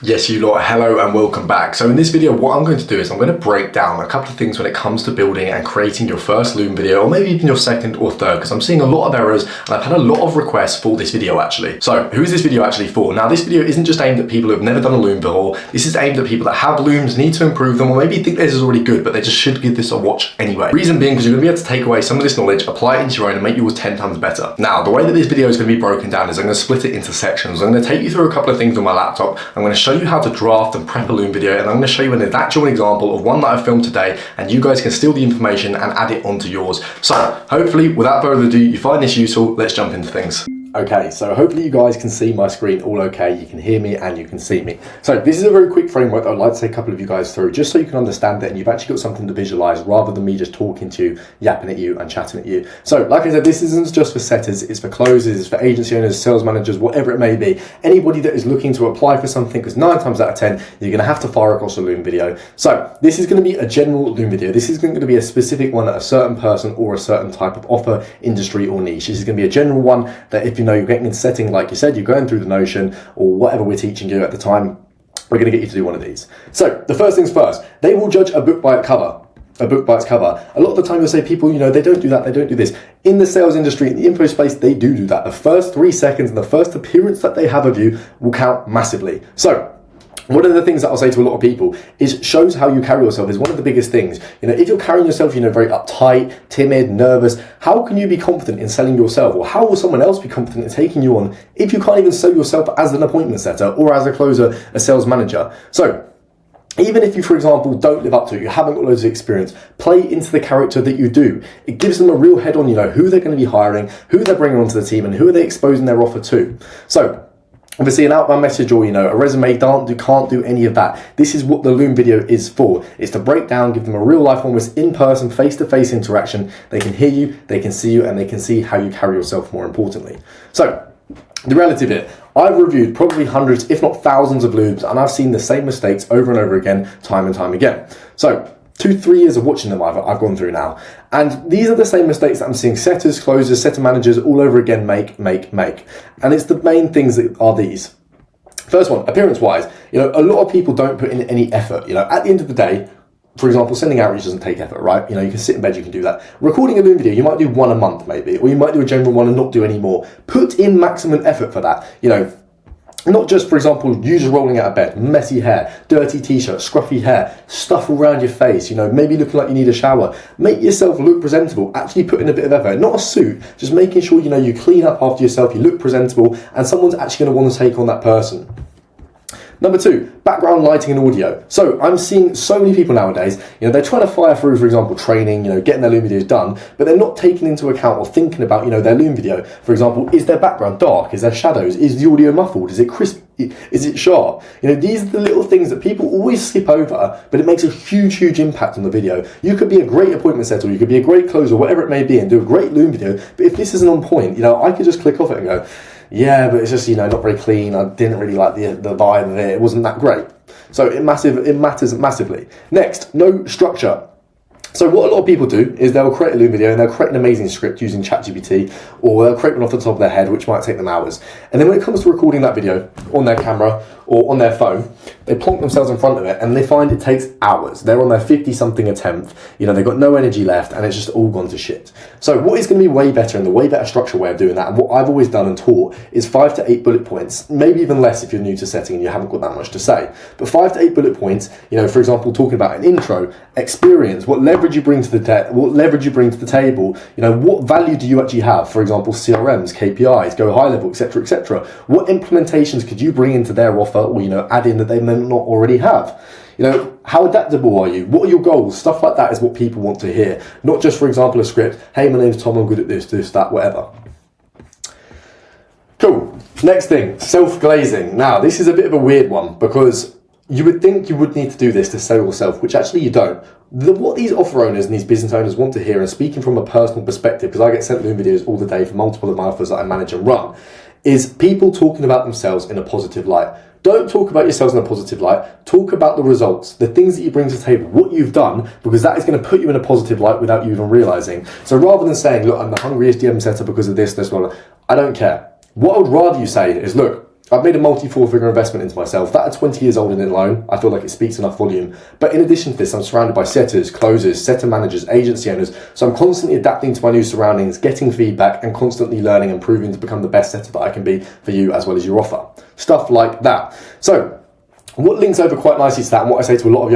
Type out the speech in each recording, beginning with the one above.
Yes, you lot, hello and welcome back. So in this video, what I'm going to do is I'm going to break down a couple of things when it comes to building and creating your first Loom video, or maybe even your second or third, because I'm seeing a lot of errors and I've had a lot of requests for this video actually. So who is this video actually for? Now this video isn't just aimed at people who have never done a Loom before. This is aimed at people that have Looms, need to improve them, or maybe think this is already good, but they just should give this a watch anyway. Reason being, because you're going to be able to take away some of this knowledge, apply it into your own and make yours 10 times better. Now, the way that this video is going to be broken down is I'm going to split it into sections. I'm going to take you through a couple of things on my laptop. I'm going to show you how to draft and prep a Loom video, and I'm going to show you an actual example of one that I filmed today, and you guys can steal the information and add it onto yours. So hopefully, without further ado, you find this useful. Let's jump into things. Okay, so hopefully you guys can see my screen all okay, you can hear me and you can see me. So this is a very quick framework that I'd like to take a couple of you guys through, just so you can understand it and you've actually got something to visualize rather than me just talking to you, yapping at you and chatting at you. So like I said, this isn't just for setters, it's for closers, it's for agency owners, sales managers, whatever it may be. Anybody that is looking to apply for something, because 9 times out of 10, you're gonna have to fire across a Loom video. So this is gonna be a general Loom video. This is gonna be a specific one at a certain person or a certain type of offer, industry or niche. This is gonna be a general one that if you know you're getting into setting, like you said, you're going through the Notion or whatever we're teaching you at the time, we're going to get you to do one of these. So the first things first, they will judge a book by its cover. A book by its cover. A lot of the time you'll say people, you know, they don't do that, they don't do this. In the sales industry, in the info space, they do that. The first 3 seconds and the first appearance that they have of you will count massively. So one of the things that I'll say to a lot of people is shows how you carry yourself is one of the biggest things. You know, if you're carrying yourself, you know, very uptight, timid, nervous, how can you be confident in selling yourself? Or how will someone else be confident in taking you on if you can't even sell yourself as an appointment setter or as a closer, a sales manager? So even if you, for example, don't live up to it, you haven't got loads of experience, play into the character that you do. It gives them a real head on, you know, who they're going to be hiring, who they're bringing onto the team, and who are they exposing their offer to. So obviously an outbound message or, you know, a resume can't do any of that. This is what the Loom video is for. It's to break down, give them a real life, almost in-person, face-to-face interaction. They can hear you, they can see you, and they can see how you carry yourself more importantly. So the reality of it, I've reviewed probably hundreds, if not thousands of Looms, and I've seen the same mistakes over and over again, time and time again. So 2-3 years of watching them I've gone through now. And these are the same mistakes that I'm seeing setters, closers, setter managers all over again make. And it's the main things that are these. First one, appearance-wise, you know, a lot of people don't put in any effort. You know, at the end of the day, for example, sending outreach doesn't take effort, right? You know, you can sit in bed, you can do that. Recording a Loom video, you might do one a month maybe, or you might do a general one and not do any more. Put in maximum effort for that, you know. Not just, for example, you just rolling out of bed, messy hair, dirty t-shirt, scruffy hair, stuff around your face, you know, maybe looking like you need a shower. Make yourself look presentable, actually put in a bit of effort. Not a suit, just making sure, you know, you clean up after yourself, you look presentable, and someone's actually going to want to take on that person. Number 2, background lighting and audio. So I'm seeing so many people nowadays, you know, they're trying to fire through, for example, training, you know, getting their Loom videos done, but they're not taking into account or thinking about, you know, their Loom video. For example, is their background dark? Is there shadows? Is the audio muffled? Is it crisp? Is it sharp? You know, these are the little things that people always skip over, but it makes a huge impact on the video. You could be a great appointment setter, you could be a great closer, whatever it may be, and do a great Loom video, but if this isn't on point, you know, I could just click off it and go, yeah, but it's just, you know, not very clean. I didn't really like the vibe of it. It wasn't that great. So it matters massively. Next, no structure. So what a lot of people do is they'll create a Loom video and they'll create an amazing script using ChatGPT, or they'll create one off the top of their head, which might take them hours. And then when it comes to recording that video on their camera or on their phone, they plonk themselves in front of it and they find it takes hours. They're on their 50-something attempt, you know, they've got no energy left and it's just all gone to shit. So what is going to be way better and the way better structured way of doing that, and what I've always done and taught, is 5 to 8 bullet points, maybe even less if you're new to setting and you haven't got that much to say. But 5 to 8 bullet points, you know, for example, talking about an intro, experience, what leverage you bring to the table, you know, what value do you actually have? For example, CRMs, KPIs, go high level, etc. What implementations could you bring into their offer, or, you know, add in that they may not already have? You know, how adaptable are you? What are your goals? Stuff like that is what people want to hear. Not just, for example, a script, hey, my name's Tom, I'm good at this, that, whatever. Cool. Next thing, self-glazing. Now, this is a bit of a weird one because you would think you would need to do this to sell yourself, which actually you don't. What these offer owners and these business owners want to hear, and speaking from a personal perspective, because I get sent Loom videos all the day for multiple of my offers that I manage and run, is people talking about themselves in a positive light. Don't talk about yourselves in a positive light. Talk about the results, the things that you bring to the table, what you've done, because that is going to put you in a positive light without you even realizing. So rather than saying, look, I'm the hungriest DM setter because of this, blah, blah, I don't care. What I would rather you say is, look, I've made a multi-four-figure investment into myself. That at 20 years old and alone, I feel like it speaks enough volume. But in addition to this, I'm surrounded by setters, closers, setter managers, agency owners. So I'm constantly adapting to my new surroundings, getting feedback, and constantly learning and proving to become the best setter that I can be for you as well as your offer. Stuff like that. So what links over quite nicely to that, and what I say to a lot of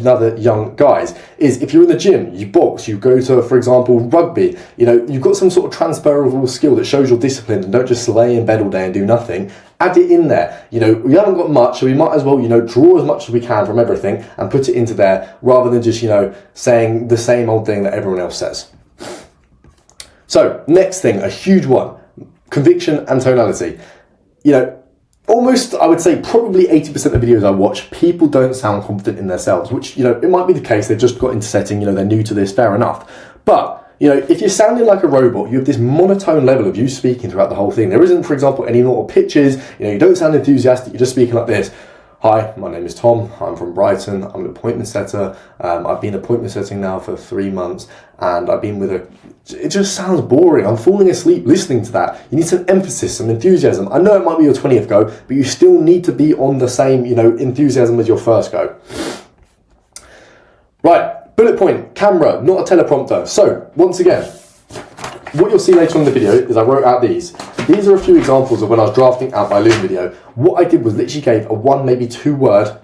other young guys, is if you're in the gym, you box, you go to, for example, rugby, you've got some sort of transferable skill that shows you're disciplined and don't just lay in bed all day and do nothing. Add it in there. We haven't got much, so we might as well, draw as much as we can from everything and put it into there, rather than just, saying the same old thing that everyone else says. So, next thing, a huge one, conviction and tonality. Almost, I would say, probably 80% of the videos I watch, people don't sound confident in themselves, which, it might be the case. They've just got into setting, they're new to this, fair enough. But, if you're sounding like a robot, you have this monotone level of you speaking throughout the whole thing. There isn't, for example, any more pitches. You don't sound enthusiastic. You're just speaking like this. Hi, my name is Tom. I'm from Brighton. I'm an appointment setter. I've been appointment setting now for 3 months, and I've been with it just sounds boring. I'm falling asleep listening to that. You need some emphasis, some enthusiasm. I know it might be your 20th go, but you still need to be on the same, enthusiasm as your first go. Right, bullet point, camera, not a teleprompter. So, once again, what you'll see later on in the video is I wrote out these. These are a few examples of when I was drafting out my Loom video. What I did was literally gave a 1, maybe 2 word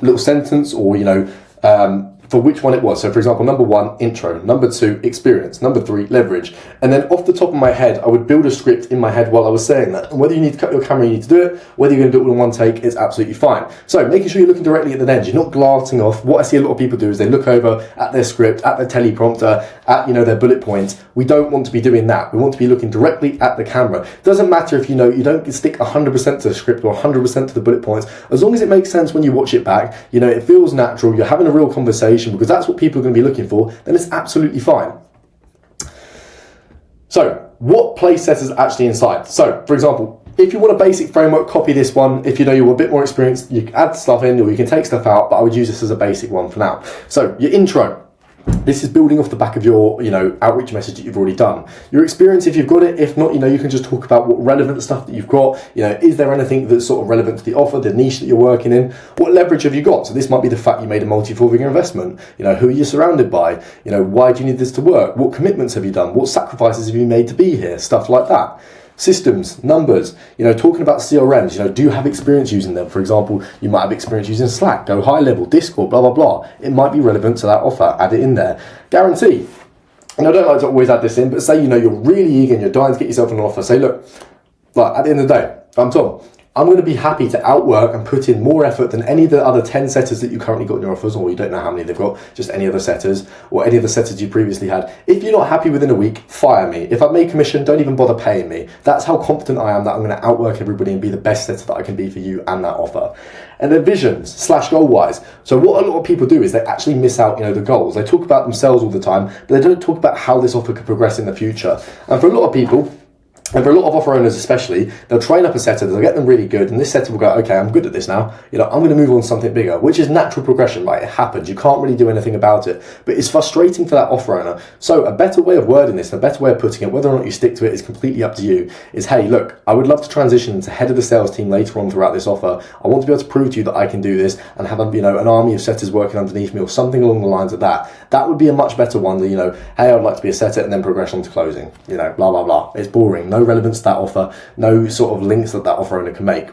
little sentence, or, for which one it was. So for example, number 1, intro. Number 2, experience. Number 3, leverage. And then off the top of my head, I would build a script in my head while I was saying that. And whether you need to cut your camera, you need to do it. Whether you're going to do it all in one take, it's absolutely fine. So making sure you're looking directly at the lens. You're not glancing off. What I see a lot of people do is they look over at their script, at their teleprompter, at, their bullet points. We don't want to be doing that. We want to be looking directly at the camera. It doesn't matter if, you don't stick 100% to the script or 100% to the bullet points. As long as it makes sense when you watch it back, it feels natural, you're having a real conversation, because that's what people are going to be looking for, then it's absolutely fine. So, what place setters actually inside? So, for example, if you want a basic framework, copy this one. If you're a bit more experienced, you can add stuff in or you can take stuff out, but I would use this as a basic one for now. So, your intro. This is building off the back of your, outreach message that you've already done. Your experience, if you've got it. If not, you can just talk about what relevant stuff that you've got. Is there anything that's sort of relevant to the offer, the niche that you're working in? What leverage have you got? So this might be the fact you made a multi-four-figure investment. Who are you surrounded by? Why do you need this to work? What commitments have you done? What sacrifices have you made to be here? Stuff like that. Systems, numbers, talking about CRMs, do you have experience using them? For example, you might have experience using Slack, go high level, Discord, blah, blah, blah. It might be relevant to that offer, add it in there. Guarantee. And I don't like to always add this in, but say, you're really eager and you're dying to get yourself an offer. Say, look, at the end of the day, I'm Tom. I'm going to be happy to outwork and put in more effort than any of the other 10 setters that you currently got in your offers, or you don't know how many they've got, just any other setters, or any of the setters you previously had. If you're not happy within a week, fire me. If I've made commission, don't even bother paying me. That's how confident I am that I'm going to outwork everybody and be the best setter that I can be for you and that offer. And then visions / goal wise. So what a lot of people do is they actually miss out, the goals. They talk about themselves all the time, but they don't talk about how this offer could progress in the future. And for a lot of people, and for a lot of offer owners especially, they'll train up a setter, they'll get them really good, and this setter will go, okay, I'm good at this now, I'm going to move on to something bigger, which is natural progression, right? It happens. You can't really do anything about it, but it's frustrating for that offer owner. So a better way of wording this, and a better way of putting it, whether or not you stick to it is completely up to you, is, hey, look, I would love to transition into head of the sales team later on throughout this offer. I want to be able to prove to you that I can do this and have, an army of setters working underneath me, or something along the lines of that. That would be a much better one than, hey, I'd like to be a setter and then progress on to closing, blah, blah, blah. It's boring. No relevance to that offer. No sort of links that offer owner can make.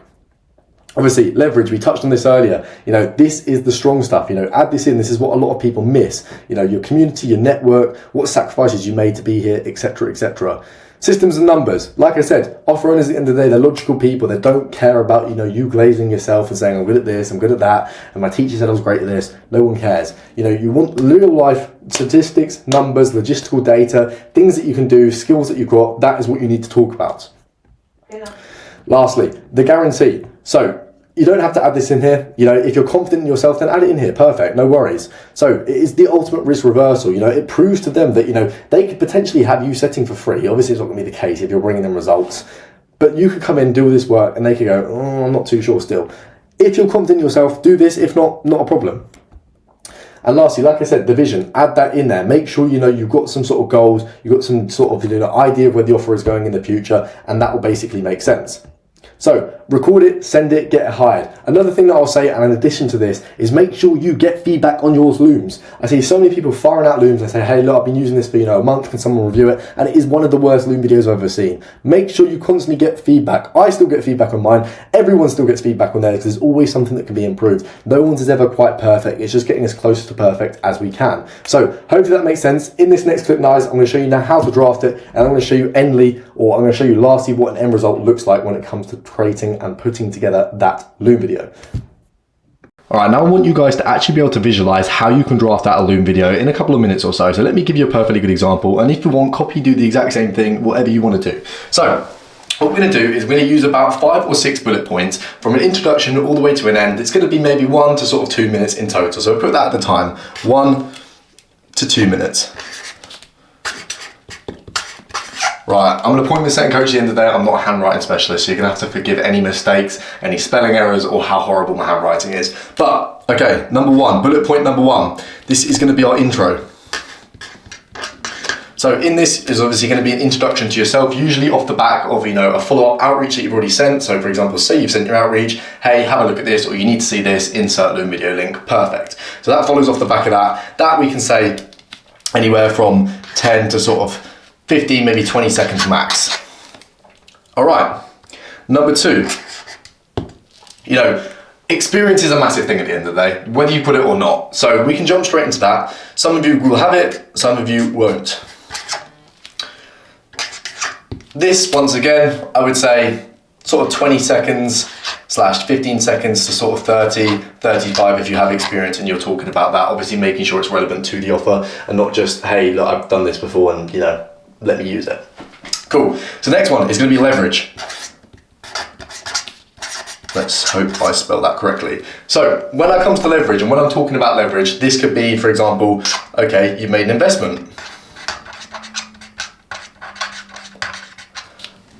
Obviously, leverage, we touched on this earlier. This is the strong stuff. Add this in. This is what a lot of people miss. Your community, your network, what sacrifices you made to be here, etc., etc. Systems and numbers. Like I said, offer owners at the end of the day, they're logical people. They don't care about, you glazing yourself and saying, I'm good at this, I'm good at that, and my teacher said I was great at this. No one cares. You want real life statistics, numbers, logistical data, things that you can do, skills that you've got. That is what you need to talk about. Yeah. Lastly, the guarantee. So you don't have to add this in here. If you're confident in yourself, then add it in here. Perfect, no worries. So it is the ultimate risk reversal. It proves to them that, they could potentially have you setting for free. Obviously, it's not going to be the case if you're bringing them results. But you could come in, do all this work, and they could go, oh, I'm not too sure still. If you're confident in yourself, do this. If not, not a problem. And lastly, like I said, the vision, add that in there. Make sure you've got some sort of goals, you've got some sort of idea of where the offer is going in the future, and that will basically make sense. So record it, send it, get it hired. Another thing that I'll say, and in addition to this, is make sure you get feedback on your Looms. I see so many people firing out Looms and say, hey, look, I've been using this for a month, can someone review it? And it is one of the worst Loom videos I've ever seen. Make sure you constantly get feedback. I still get feedback on mine. Everyone still gets feedback on theirs because there's always something that can be improved. No one's is ever quite perfect. It's just getting as close to perfect as we can. So hopefully that makes sense. In this next clip, guys, I'm going to show you now how to draft it, and I'm going to show you I'm going to show you lastly what an end result looks like when it comes to creating and putting together that Loom video. All right, now I want you guys to actually be able to visualize how you can draft out a Loom video in a couple of minutes or so. So let me give you a perfectly good example. And if you want, copy, do the exact same thing, whatever you want to do. So what we're going to do is we're going to use about 5 or 6 bullet points from an introduction all the way to an end. It's going to be maybe 1 to sort of 2 minutes in total. So put that at the time, 1 to 2 minutes. Right, I'm going to point the second coach at the end of the day. I'm not a handwriting specialist, so you're going to have to forgive any mistakes, any spelling errors, or how horrible my handwriting is. But, okay, bullet point number 1. This is going to be our intro. So in this is obviously going to be an introduction to yourself, usually off the back of, a follow-up outreach that you've already sent. So for example, say you've sent your outreach, hey, have a look at this, or you need to see this, insert Loom video link, perfect. So that follows off the back of that. That we can say anywhere from 10 to sort of 15, maybe 20 seconds max. All right, number 2, experience is a massive thing at the end of the day, whether you put it or not. So we can jump straight into that. Some of you will have it, some of you won't. This, once again, I would say sort of 20 seconds / 15 seconds to sort of 30, 35 if you have experience and you're talking about that. Obviously making sure it's relevant to the offer and not just, hey, look, I've done this before and, let me use it. Cool. So next one is going to be leverage. Let's hope I spell that correctly. So when it comes to leverage, and when I'm talking about leverage, this could be, for example, okay, you've made an investment.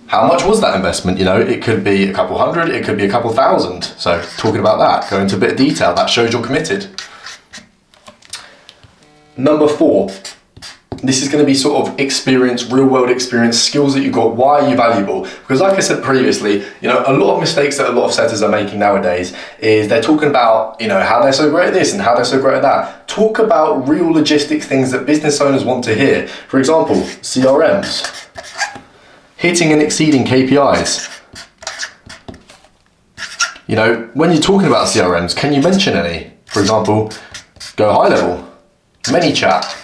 How much was that investment? It could be a couple hundred, it could be a couple thousand. So talking about that, go into a bit of detail, that shows you're committed. Number 4. This is going to be sort of experience, real world experience, skills that you've got. Why are you valuable? Because like I said previously, a lot of mistakes that a lot of setters are making nowadays is they're talking about, how they're so great at this and how they're so great at that. Talk about real logistic things that business owners want to hear. For example, CRMs, hitting and exceeding KPIs. When you're talking about CRMs, can you mention any? For example, go high level, ManyChat,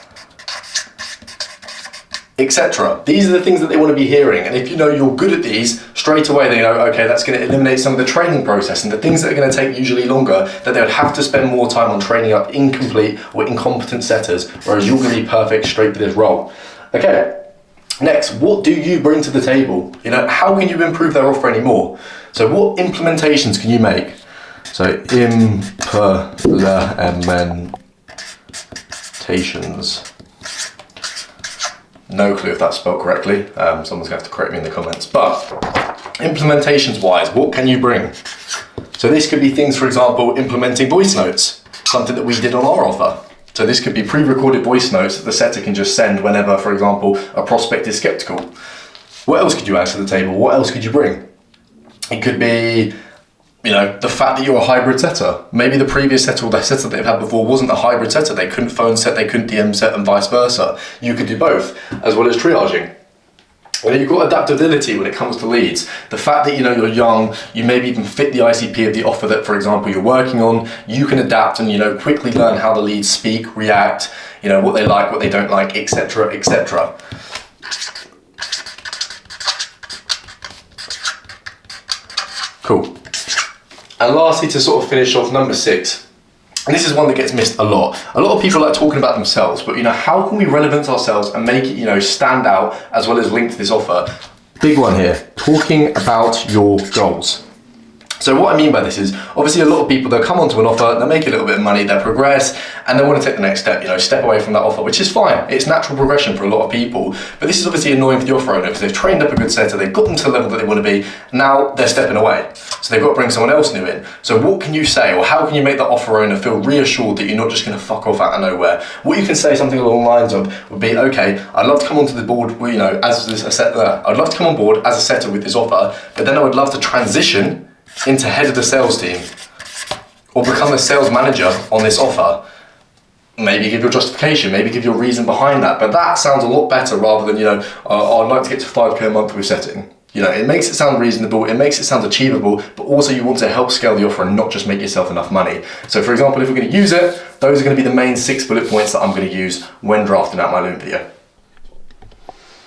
etc. These are the things that they want to be hearing, and if you're good at these, straight away they know, okay, that's going to eliminate some of the training process and the things that are going to take usually longer, that they would have to spend more time on training up incomplete or incompetent setters, whereas you're going to be perfect straight for this role. Okay, next, what do you bring to the table? How can you improve their offer anymore? So what implementations can you make? So implementations. No clue if that's spelled correctly. Someone's going to have to correct me in the comments. But implementations wise, what can you bring? So this could be things, for example, implementing voice notes, something that we did on our offer. So this could be pre-recorded voice notes that the setter can just send whenever, for example, a prospect is skeptical. What else could you add to the table? What else could you bring? It could be, the fact that you're a hybrid setter. Maybe the previous setter or the setter they've had before wasn't a hybrid setter. They couldn't phone set, they couldn't DM set, and vice versa. You could do both, as well as triaging. You've got adaptability when it comes to leads. The fact that you're young, you maybe even fit the ICP of the offer that, for example, you're working on. You can adapt and quickly learn how the leads speak, react, what they like, what they don't like, etc., etc. Cool. And lastly, to sort of finish off, number 6, and this is one that gets missed a lot. A lot of people like talking about themselves, but how can we relevance ourselves and make it, stand out as well as link to this offer? Big one here, talking about your goals. So what I mean by this is, obviously a lot of people, they'll come onto an offer, they'll make a little bit of money, they'll progress, and they want to take the next step, step away from that offer, which is fine. It's natural progression for a lot of people, but this is obviously annoying for the offer owner because they've trained up a good setter, they've got them to the level that they want to be, now they're stepping away. So they've got to bring someone else new in. So what can you say, or how can you make the offer owner feel reassured that you're not just going to fuck off out of nowhere? What you can say, something along the lines of, would be, okay, I'd love to come onto the board, I'd love to come on board as a setter with this offer, but then I would love to transition into head of the sales team or become a sales manager on this offer. Maybe give your justification, maybe give your reason behind that, but that sounds a lot better rather than, I'd like to get to 5k a month with setting. It makes it sound reasonable, it makes it sound achievable, but also you want to help scale the offer and not just make yourself enough money. So for example, if we're going to use it, those are going to be the main 6 bullet points that I'm going to use when drafting out my Loom video.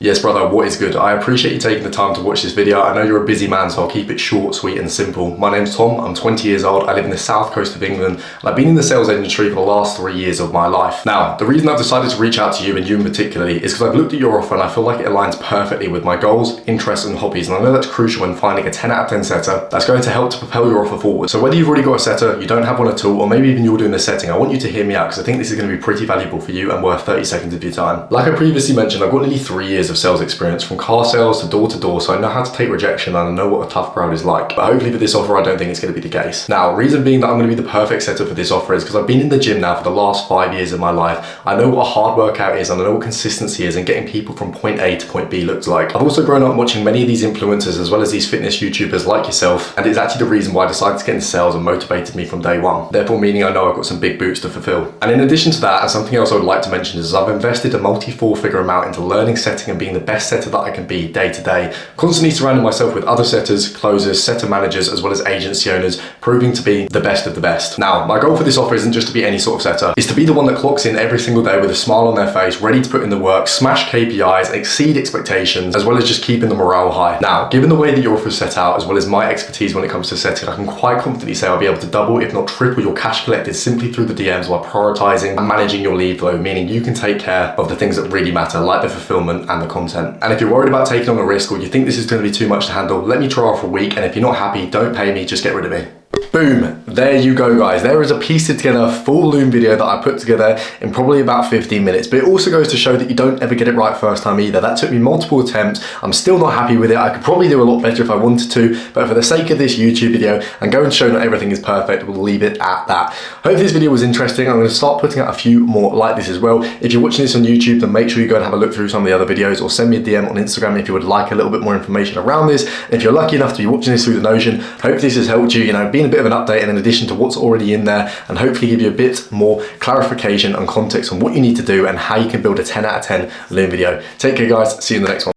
Yes, brother, what is good? I appreciate you taking the time to watch this video. I know you're a busy man, so I'll keep it short, sweet, and simple. My name's Tom, I'm 20 years old, I live in the south coast of England, and I've been in the sales industry for the last 3 years of my life. Now, the reason I've decided to reach out to you, and you in particularly, is because I've looked at your offer and I feel like it aligns perfectly with my goals, interests, and hobbies, and I know that's crucial when finding a 10 out of 10 setter that's going to help to propel your offer forward. So whether you've already got a setter, you don't have one at all, or maybe even you're doing the setting, I want you to hear me out because I think this is going to be pretty valuable for you and worth 30 seconds of your time. Like I previously mentioned, I've got nearly 3 years of sales experience, from car sales to door, so I know how to take rejection and I know what a tough crowd is like. But hopefully for this offer, I don't think it's going to be the case. Now, reason being that I'm going to be the perfect setter for this offer is because I've been in the gym now for the last 5 years of my life. I know what a hard workout is and I know what consistency is and getting people from point A to point B looks like. I've also grown up watching many of these influencers as well as these fitness YouTubers like yourself, and it's actually the reason why I decided to get into sales and motivated me from day one. Therefore meaning I know I've got some big boots to fulfill. And in addition to that, and something else I would like to mention is I've invested a multi-4-figure amount into learning setting and being the best setter that I can be day to day, constantly surrounding myself with other setters, closers, setter managers, as well as agency owners, proving to be the best of the best. Now, my goal for this offer isn't just to be any sort of setter, it's to be the one that clocks in every single day with a smile on their face, ready to put in the work, smash KPIs, exceed expectations, as well as just keeping the morale high. Now, given the way that your offer is set out, as well as my expertise when it comes to setting, I can quite confidently say I'll be able to double, if not triple, your cash collected simply through the DMs while prioritizing and managing your lead flow, meaning you can take care of the things that really matter, like the fulfillment and the content. And if you're worried about taking on a risk or you think this is going to be too much to handle, let me try for a week, and if you're not happy, don't pay me, just get rid of me. Boom, there you go guys. There is a pieced together full Loom video that I put together in probably about 15 minutes, but it also goes to show that you don't ever get it right first time either. That took me multiple attempts. I'm still not happy with it. I could probably do a lot better if I wanted to, but for the sake of this YouTube video and go and show not everything is perfect, we'll leave it at that. Hope this video was interesting. I'm going to start putting out a few more like this as well. If you're watching this on YouTube, then make sure you go and have a look through some of the other videos, or send me a DM on Instagram if you would like a little bit more information around this. And if you're lucky enough to be watching this through the Notion, hope this has helped you, being a bit of an update and in addition to what's already in there, and hopefully give you a bit more clarification and context on what you need to do and how you can build a 10 out of 10 Loom video. Take care guys, see you in the next one.